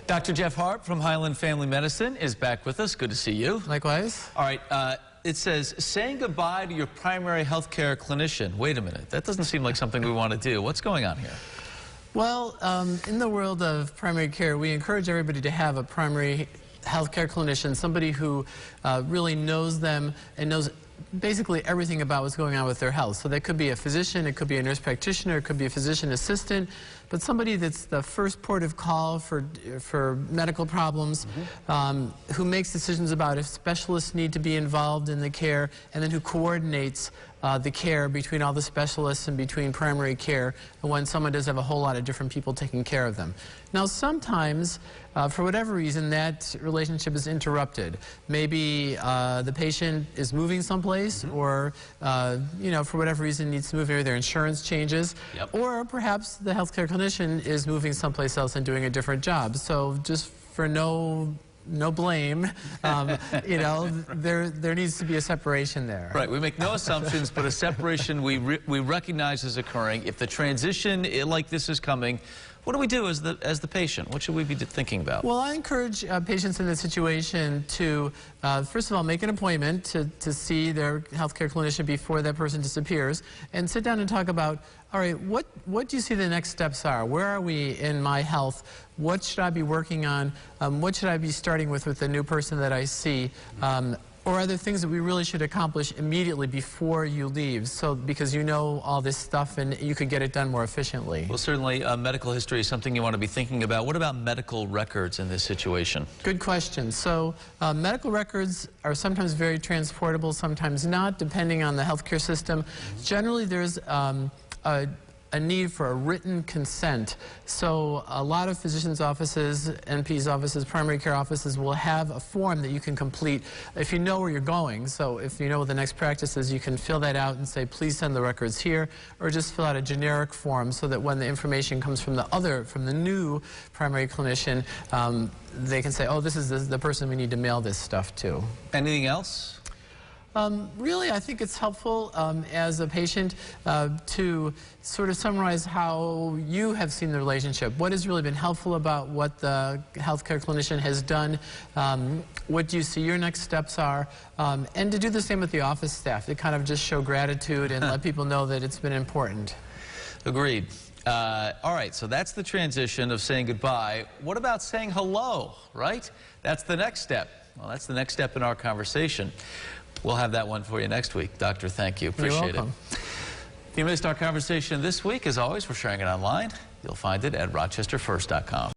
Dr. Jeff Harp from Highland Family Medicine is back with us. Good to see you. Likewise. All right, it says, saying goodbye to your primary health care clinician. Wait a minute, that doesn't seem like something we want to do. What's going on here? Well, in the world of primary care, we encourage everybody to have a primary health care clinician, somebody who really knows them and knows basically everything about what's going on with their health. So that could be a physician, it could be a nurse practitioner, it could be a physician assistant, but somebody that's the first port of call for medical problems, who makes decisions about if specialists need to be involved in the care, and then who coordinates the care between all the specialists and between primary care when someone does have a whole lot of different people taking care of them. Now sometimes, for whatever reason, that relationship is interrupted. Maybe the patient is moving someplace, or you know, for whatever reason needs to move, maybe their insurance changes, or perhaps the healthcare clinician is moving someplace else and doing a different job. So just for no blame, you know, there needs to be a separation there. Right, we make no assumptions, but a separation we recognize is occurring. If the transition like this is coming, what do we do as the patient? What should we be thinking about? Well, I encourage patients in this situation to, first of all, make an appointment to see their healthcare clinician before that person disappears, and sit down and talk about, all right, what do you see the next steps are? Where are we in my health? What should I be working on? What should I be starting with the new person that I see? Or are there things that we really should accomplish immediately before you leave, so because you know all this stuff and you could get it done more efficiently? Well, certainly medical history is something you want to be thinking about. What about medical records in this situation? Good question. So medical records are sometimes very transportable, sometimes not, depending on the healthcare system. Generally, there's a need for a written consent. So a lot of physicians' offices, NP's offices, primary care offices will have a form that you can complete if you know where you're going. So if you know what the next practice is, you can fill that out and say, please send the records here, or just fill out a generic form so that when the information comes from the new primary clinician, they can say, oh, this is the person we need to mail this stuff to. Anything else? Really, I think it's helpful as a patient to sort of summarize how you have seen the relationship. What has really been helpful about what the healthcare clinician has done? What do you see your next steps are? And to do the same with the office staff, to kind of just show gratitude and let people know that it's been important. Agreed. All right, so that's the transition of saying goodbye. What about saying hello, right? That's the next step. Well, that's the next step in our conversation. We'll have that one for you next week. Doctor, thank you. Appreciate it. If you missed our conversation this week, as always, we're sharing it online. You'll find it at rochesterfirst.com.